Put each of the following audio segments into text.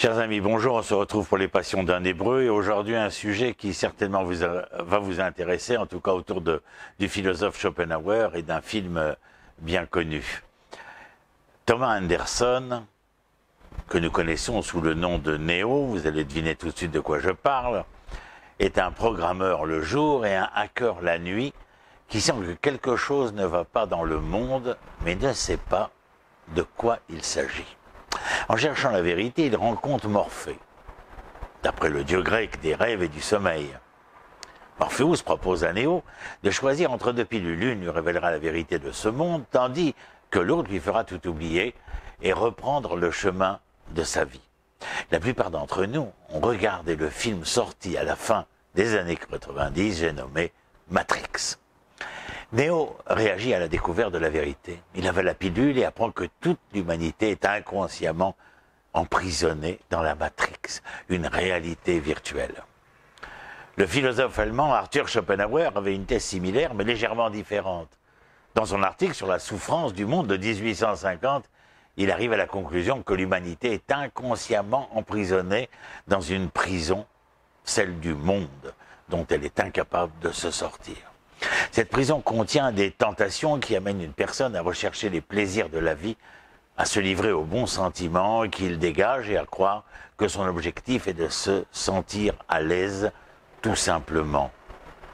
Chers amis, bonjour, on se retrouve pour les passions d'un Hébreu et aujourd'hui un sujet qui certainement va vous intéresser, en tout cas autour du philosophe Schopenhauer et d'un film bien connu. Thomas Anderson, que nous connaissons sous le nom de Neo, vous allez deviner tout de suite de quoi je parle, est un programmeur le jour et un hacker la nuit qui sent que quelque chose ne va pas dans le monde mais ne sait pas de quoi il s'agit. En cherchant la vérité, il rencontre Morphée, d'après le dieu grec des rêves et du sommeil. Morpheus propose à Néo de choisir entre deux pilules. L'une lui révélera la vérité de ce monde, tandis que l'autre lui fera tout oublier et reprendre le chemin de sa vie. La plupart d'entre nous ont regardé le film sorti à la fin des années 90, j'ai nommé Matrix. Néo réagit à la découverte de la vérité. Il avale la pilule et apprend que toute l'humanité est inconsciemment emprisonnée dans la Matrix, une réalité virtuelle. Le philosophe allemand Arthur Schopenhauer avait une thèse similaire mais légèrement différente. Dans son article sur la souffrance du monde de 1850, il arrive à la conclusion que l'humanité est inconsciemment emprisonnée dans une prison, celle du monde, dont elle est incapable de se sortir. Cette prison contient des tentations qui amènent une personne à rechercher les plaisirs de la vie, à se livrer aux bons sentiments qu'il dégage et à croire que son objectif est de se sentir à l'aise, tout simplement.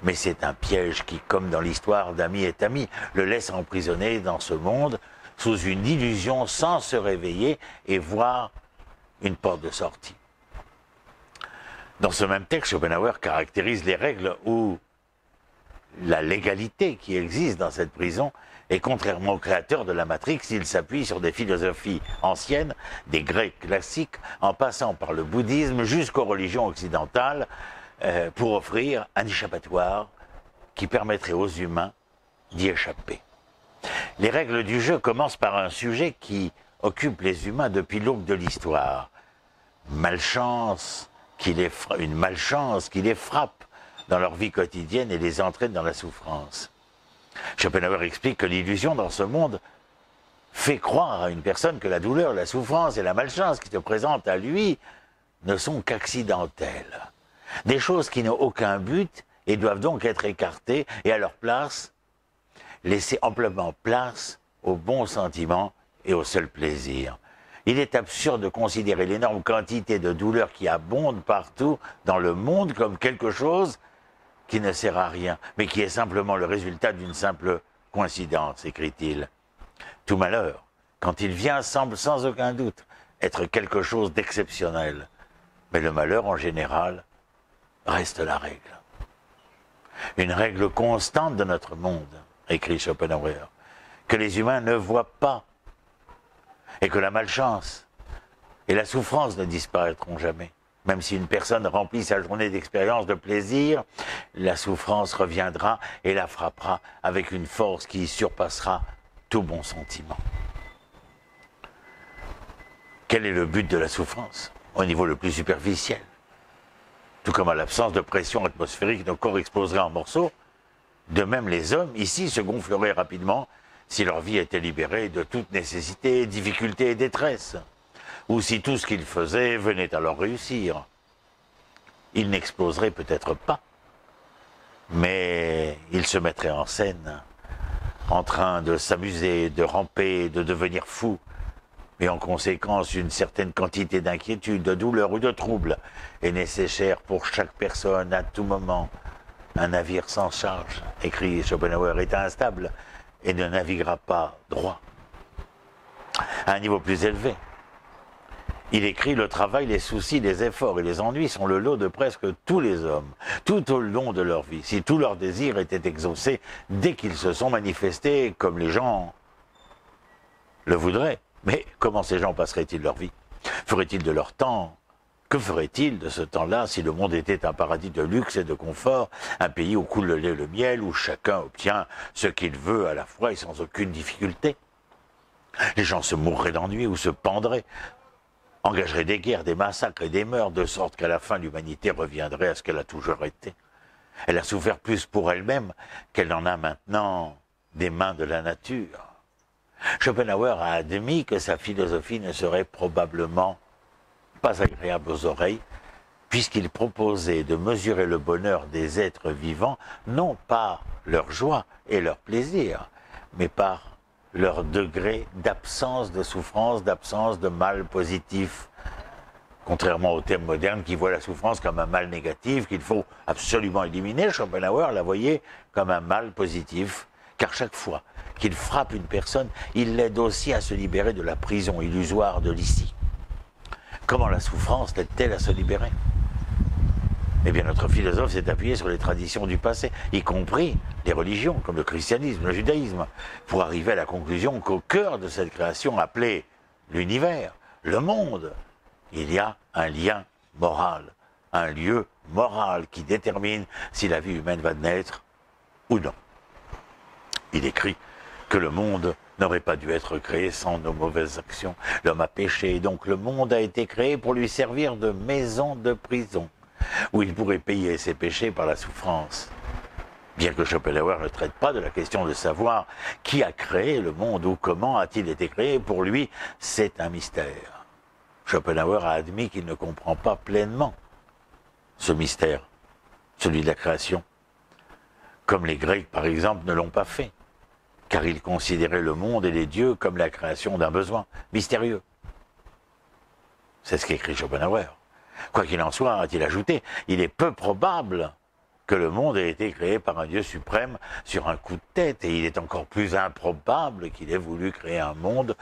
Mais c'est un piège qui, comme dans l'histoire d'Ami et Ami, le laisse emprisonner dans ce monde sous une illusion sans se réveiller et voir une porte de sortie. Dans ce même texte, Schopenhauer caractérise les règles où la légalité qui existe dans cette prison et contrairement au créateur de la Matrix, il s'appuie sur des philosophies anciennes, des Grecs classiques, en passant par le bouddhisme jusqu'aux religions occidentales, pour offrir un échappatoire qui permettrait aux humains d'y échapper. Les règles du jeu commencent par un sujet qui occupe les humains depuis l'aube de l'histoire. Une malchance qui les frappe dans leur vie quotidienne et les entraîne dans la souffrance. Schopenhauer explique que l'illusion dans ce monde fait croire à une personne que la douleur, la souffrance et la malchance qui se présentent à lui ne sont qu'accidentelles. Des choses qui n'ont aucun but et doivent donc être écartées et à leur place, laisser amplement place aux bons sentiments et au seul plaisir. Il est absurde de considérer l'énorme quantité de douleur qui abonde partout dans le monde comme quelque chose qui ne sert à rien, mais qui est simplement le résultat d'une simple coïncidence, écrit-il. Tout malheur, quand il vient, semble sans aucun doute être quelque chose d'exceptionnel. Mais le malheur, en général, reste la règle. Une règle constante de notre monde, écrit Schopenhauer, que les humains ne voient pas, et que la malchance et la souffrance ne disparaîtront jamais. Même si une personne remplit sa journée d'expériences de plaisir, la souffrance reviendra et la frappera avec une force qui surpassera tout bon sentiment. Quel est le but de la souffrance au niveau le plus superficiel? Tout comme à l'absence de pression atmosphérique, nos corps exploseraient en morceaux, de même les hommes ici se gonfleraient rapidement si leur vie était libérée de toute nécessité, difficulté et détresse, ou si tout ce qu'ils faisaient venait à leur réussir. Ils n'exploseraient peut-être pas, mais ils se mettraient en scène, en train de s'amuser, de ramper, de devenir fous, et en conséquence une certaine quantité d'inquiétude, de douleur ou de trouble est nécessaire pour chaque personne à tout moment. Un navire sans charge, écrit Schopenhauer, est instable et ne naviguera pas droit. À un niveau plus élevé, il écrit « Le travail, les soucis, les efforts et les ennuis sont le lot de presque tous les hommes, tout au long de leur vie. Si tous leurs désirs étaient exaucés dès qu'ils se sont manifestés comme les gens le voudraient, mais comment ces gens passeraient-ils leur vie? Feraient-ils de leur temps? Que feraient-ils de ce temps-là si le monde était un paradis de luxe et de confort, un pays où coule le lait et le miel, où chacun obtient ce qu'il veut à la fois et sans aucune difficulté? Les gens se mourraient d'ennui ou se pendraient, engageraient des guerres, des massacres et des meurtres, de sorte qu'à la fin l'humanité reviendrait à ce qu'elle a toujours été. Elle a souffert plus pour elle-même qu'elle en a maintenant des mains de la nature. Schopenhauer a admis que sa philosophie ne serait probablement pas agréable aux oreilles, puisqu'il proposait de mesurer le bonheur des êtres vivants, non par leur joie et leur plaisir, mais par leur degré d'absence de souffrance, d'absence de mal positif. Contrairement au terme moderne qui voit la souffrance comme un mal négatif qu'il faut absolument éliminer, Schopenhauer la voyait comme un mal positif, car chaque fois qu'il frappe une personne, il l'aide aussi à se libérer de la prison illusoire de l'ici. Comment la souffrance l'aide-t-elle à se libérer? Eh bien, notre philosophe s'est appuyé sur les traditions du passé, y compris les religions, comme le christianisme, le judaïsme, pour arriver à la conclusion qu'au cœur de cette création appelée l'univers, le monde, il y a un lien moral, un lieu moral qui détermine si la vie humaine va naître ou non. Il écrit que le monde n'aurait pas dû être créé sans nos mauvaises actions. L'homme a péché, et donc le monde a été créé pour lui servir de maison de prison, où il pourrait payer ses péchés par la souffrance. Bien que Schopenhauer ne traite pas de la question de savoir qui a créé le monde ou comment a-t-il été créé, pour lui, c'est un mystère. Schopenhauer a admis qu'il ne comprend pas pleinement ce mystère, celui de la création, comme les Grecs, par exemple, ne l'ont pas fait, car ils considéraient le monde et les dieux comme la création d'un besoin mystérieux. C'est ce qu'écrit Schopenhauer. Quoi qu'il en soit, a-t-il ajouté, il est peu probable que le monde ait été créé par un Dieu suprême sur un coup de tête, et il est encore plus improbable qu'il ait voulu créer un monde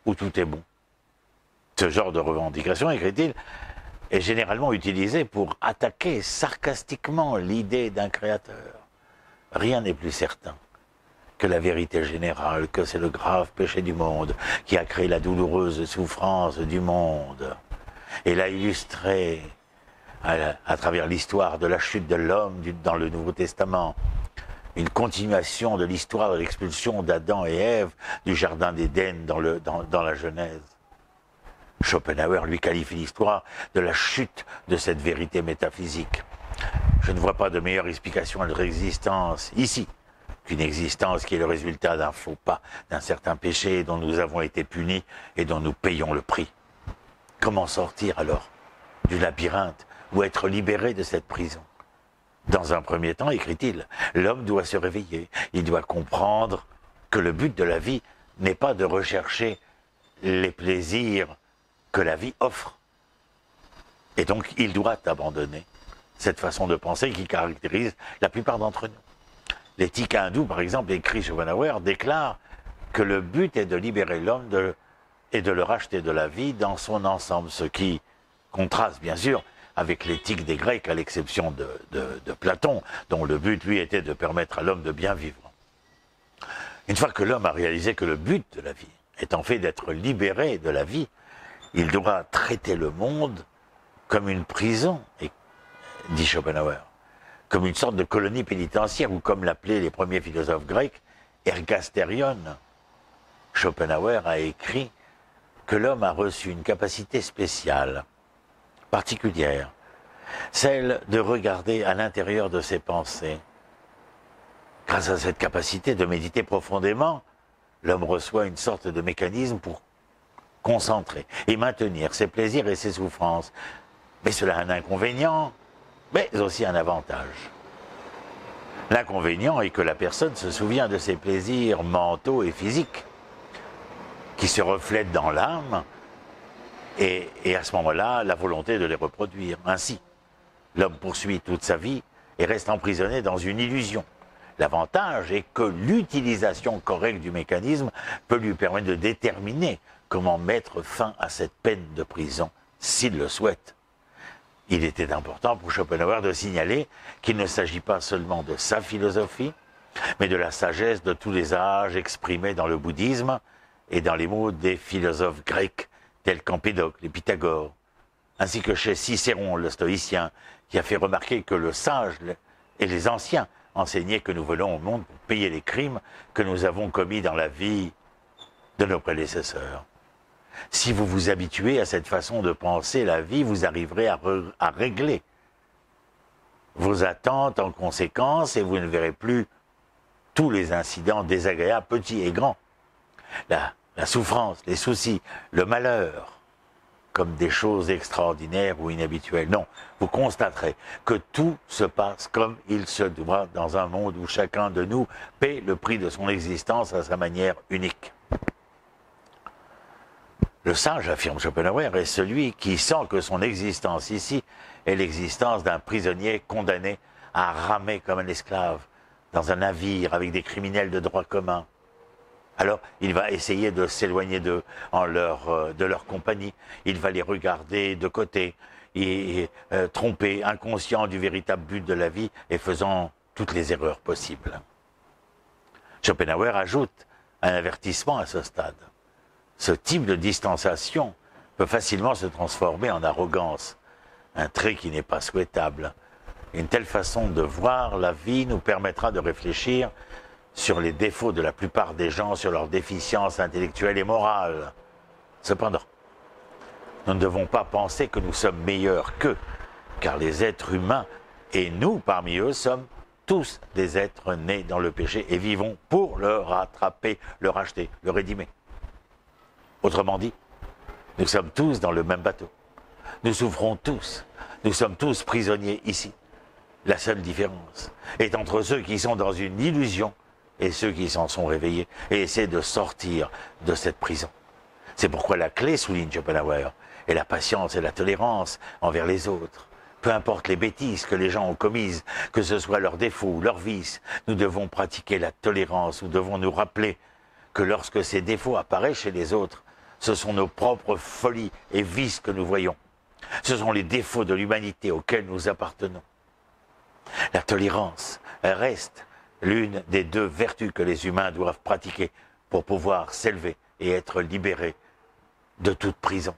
où tout est bon. Ce genre de revendication, écrit-il, est généralement utilisé pour attaquer sarcastiquement l'idée d'un créateur. Rien n'est plus certain que la vérité générale, que c'est le grave péché du monde qui a créé la douloureuse souffrance du monde, et l'a illustré à travers l'histoire de la chute de l'homme dans le Nouveau Testament, une continuation de l'histoire de l'expulsion d'Adam et Ève du Jardin d'Éden dans la Genèse. Schopenhauer lui qualifie l'histoire de la chute de cette vérité métaphysique. Je ne vois pas de meilleure explication à notre existence ici qu'une existence qui est le résultat d'un faux pas, d'un certain péché dont nous avons été punis et dont nous payons le prix. Comment sortir alors du labyrinthe ou être libéré de cette prison? Dans un premier temps, écrit-il, l'homme doit se réveiller, il doit comprendre que le but de la vie n'est pas de rechercher les plaisirs que la vie offre. Et donc, il doit abandonner cette façon de penser qui caractérise la plupart d'entre nous. L'éthique hindoue, par exemple, écrit Schopenhauer, déclare que le but est de libérer l'homme et de le racheter de la vie dans son ensemble, ce qui contraste, bien sûr, avec l'éthique des Grecs, à l'exception de Platon, dont le but, lui, était de permettre à l'homme de bien vivre. Une fois que l'homme a réalisé que le but de la vie est en fait d'être libéré de la vie, il doit traiter le monde comme une prison, dit Schopenhauer, comme une sorte de colonie pénitentiaire, ou comme l'appelaient les premiers philosophes grecs, ergasterion. Schopenhauer a écrit que l'homme a reçu une capacité spéciale, particulière, celle de regarder à l'intérieur de ses pensées. Grâce à cette capacité de méditer profondément, l'homme reçoit une sorte de mécanisme pour concentrer et maintenir ses plaisirs et ses souffrances. Mais cela a un inconvénient, mais aussi un avantage. L'inconvénient est que la personne se souvient de ses plaisirs mentaux et physiques, qui se reflètent dans l'âme, et à ce moment-là, la volonté de les reproduire. Ainsi, l'homme poursuit toute sa vie et reste emprisonné dans une illusion. L'avantage est que l'utilisation correcte du mécanisme peut lui permettre de déterminer comment mettre fin à cette peine de prison, s'il le souhaite. Il était important pour Schopenhauer de signaler qu'il ne s'agit pas seulement de sa philosophie, mais de la sagesse de tous les âges exprimée dans le bouddhisme et dans les mots des philosophes grecs tels qu'Empédocle et Pythagore, ainsi que chez Cicéron, le stoïcien, qui a fait remarquer que le sage et les anciens enseignaient que nous venons au monde pour payer les crimes que nous avons commis dans la vie de nos prédécesseurs. Si vous vous habituez à cette façon de penser la vie, vous arriverez à régler vos attentes en conséquence et vous ne verrez plus tous les incidents désagréables, petits et grands. La souffrance, les soucis, le malheur, comme des choses extraordinaires ou inhabituelles. Non, vous constaterez que tout se passe comme il se doit dans un monde où chacun de nous paie le prix de son existence à sa manière unique. Le sage, affirme Schopenhauer, est celui qui sent que son existence ici est l'existence d'un prisonnier condamné à ramer comme un esclave dans un navire avec des criminels de droit commun. Alors, il va essayer de s'éloigner d'eux, de leur compagnie. Il va les regarder de côté, et tromper, inconscient du véritable but de la vie et faisant toutes les erreurs possibles. Schopenhauer ajoute un avertissement à ce stade. Ce type de distanciation peut facilement se transformer en arrogance, un trait qui n'est pas souhaitable. Une telle façon de voir la vie nous permettra de réfléchir sur les défauts de la plupart des gens, sur leurs déficiences intellectuelles et morales. Cependant, nous ne devons pas penser que nous sommes meilleurs qu'eux, car les êtres humains, et nous parmi eux, sommes tous des êtres nés dans le péché et vivons pour le rattraper, le racheter, le rédimer. Autrement dit, nous sommes tous dans le même bateau. Nous souffrons tous. Nous sommes tous prisonniers ici. La seule différence est entre ceux qui sont dans une illusion et ceux qui s'en sont réveillés et essaient de sortir de cette prison. C'est pourquoi la clé, souligne Schopenhauer, est la patience et la tolérance envers les autres. Peu importe les bêtises que les gens ont commises, que ce soit leurs défauts ou leurs vices, nous devons pratiquer la tolérance. Nous devons nous rappeler que lorsque ces défauts apparaissent chez les autres, ce sont nos propres folies et vices que nous voyons. Ce sont les défauts de l'humanité auxquels nous appartenons. La tolérance reste l'une des deux vertus que les humains doivent pratiquer pour pouvoir s'élever et être libérés de toute prison.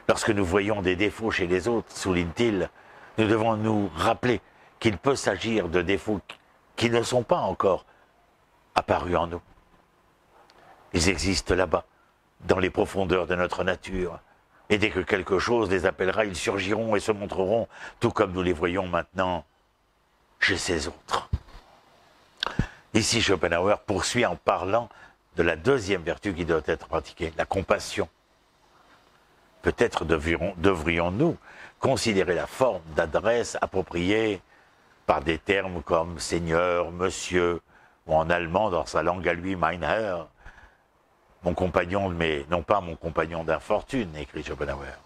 Lorsque nous voyons des défauts chez les autres, souligne-t-il, nous devons nous rappeler qu'il peut s'agir de défauts qui ne sont pas encore apparus en nous. Ils existent là-bas, dans les profondeurs de notre nature. Et dès que quelque chose les appellera, ils surgiront et se montreront, tout comme nous les voyons maintenant chez ces autres. Ici, Schopenhauer poursuit en parlant de la deuxième vertu qui doit être pratiquée, la compassion. Peut-être devrions-nous considérer la forme d'adresse appropriée par des termes comme Seigneur, Monsieur, ou en allemand, dans sa langue à lui, Mein Herr, mon compagnon, mais non pas mon compagnon d'infortune, écrit Schopenhauer.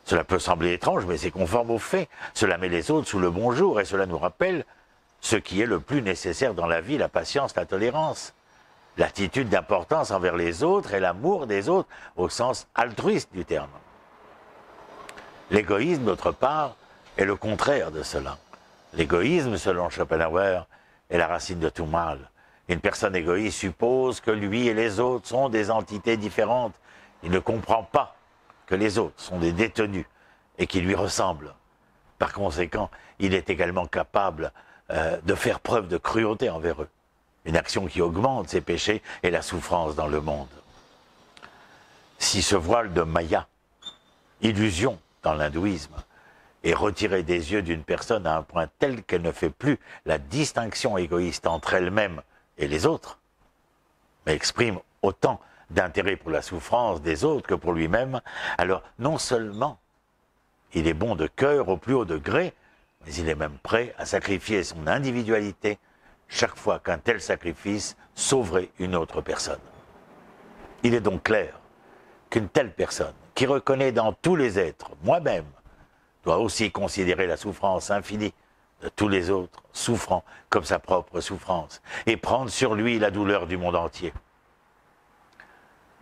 Cela peut sembler étrange, mais c'est conforme aux faits. Cela met les autres sous le bonjour et cela nous rappelle ce qui est le plus nécessaire dans la vie, la patience, la tolérance, l'attitude d'importance envers les autres et l'amour des autres au sens altruiste du terme. L'égoïsme, d'autre part, est le contraire de cela. L'égoïsme, selon Schopenhauer, est la racine de tout mal. Une personne égoïste suppose que lui et les autres sont des entités différentes. Il ne comprend pas que les autres sont des détenus et qui lui ressemblent. Par conséquent, il est également capable de faire preuve de cruauté envers eux. Une action qui augmente ses péchés et la souffrance dans le monde. Si ce voile de Maya, illusion dans l'hindouisme, est retiré des yeux d'une personne à un point tel qu'elle ne fait plus la distinction égoïste entre elle-même et les autres, mais exprime autant d'intérêt pour la souffrance des autres que pour lui-même, alors non seulement il est bon de cœur au plus haut degré, mais il est même prêt à sacrifier son individualité chaque fois qu'un tel sacrifice sauverait une autre personne. Il est donc clair qu'une telle personne, qui reconnaît dans tous les êtres, moi-même, doit aussi considérer la souffrance infinie de tous les autres, souffrant comme sa propre souffrance, et prendre sur lui la douleur du monde entier.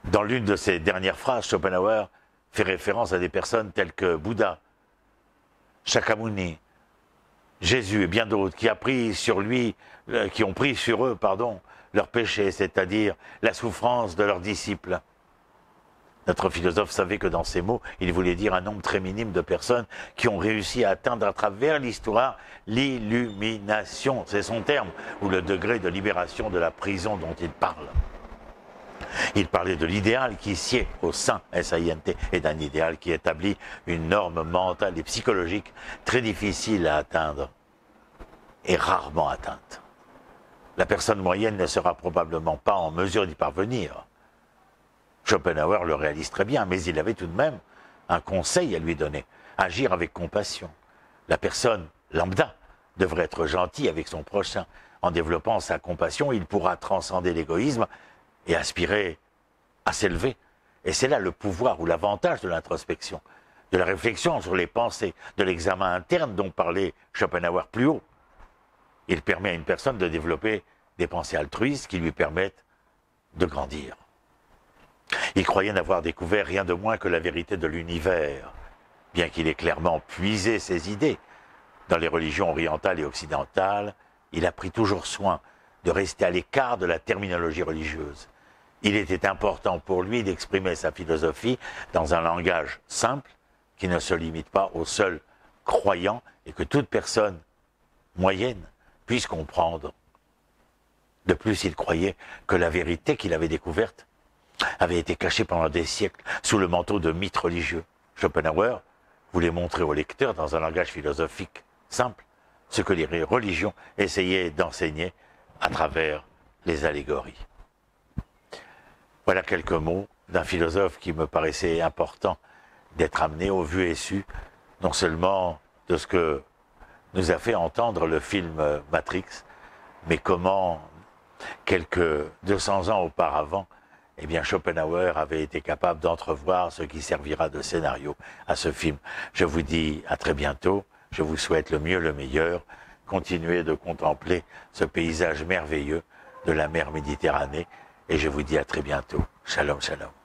Dans l'une de ses dernières phrases, Schopenhauer fait référence à des personnes telles que Bouddha, Shakyamuni, Jésus et bien d'autres qui ont pris sur eux, leur péché, c'est-à-dire la souffrance de leurs disciples. Notre philosophe savait que dans ces mots, il voulait dire un nombre très minime de personnes qui ont réussi à atteindre à travers l'histoire l'illumination, c'est son terme, ou le degré de libération de la prison dont il parle. Il parlait de l'idéal qui sied au sein, S-A-I-N-T, et d'un idéal qui établit une norme mentale et psychologique très difficile à atteindre et rarement atteinte. La personne moyenne ne sera probablement pas en mesure d'y parvenir. Schopenhauer le réalise très bien, mais il avait tout de même un conseil à lui donner, agir avec compassion. La personne lambda devrait être gentille avec son prochain. En développant sa compassion, il pourra transcender l'égoïsme et aspirer à s'élever. Et c'est là le pouvoir ou l'avantage de l'introspection, de la réflexion sur les pensées, de l'examen interne dont parlait Schopenhauer plus haut. Il permet à une personne de développer des pensées altruistes qui lui permettent de grandir. Il croyait n'avoir découvert rien de moins que la vérité de l'univers, bien qu'il ait clairement puisé ses idées dans les religions orientales et occidentales. Il a pris toujours soin de rester à l'écart de la terminologie religieuse. Il était important pour lui d'exprimer sa philosophie dans un langage simple qui ne se limite pas aux seuls croyants et que toute personne moyenne puisse comprendre. De plus, il croyait que la vérité qu'il avait découverte avait été cachée pendant des siècles sous le manteau de mythes religieux. Schopenhauer voulait montrer au lecteur dans un langage philosophique simple ce que les religions essayaient d'enseigner à travers les allégories. Voilà quelques mots d'un philosophe qui me paraissait important d'être amené au vu et su, non seulement de ce que nous a fait entendre le film Matrix, mais comment, quelques 200 ans auparavant, eh bien Schopenhauer avait été capable d'entrevoir ce qui servira de scénario à ce film. Je vous dis à très bientôt, je vous souhaite le mieux, le meilleur. Continuez de contempler ce paysage merveilleux de la mer Méditerranée et je vous dis à très bientôt. Shalom, shalom.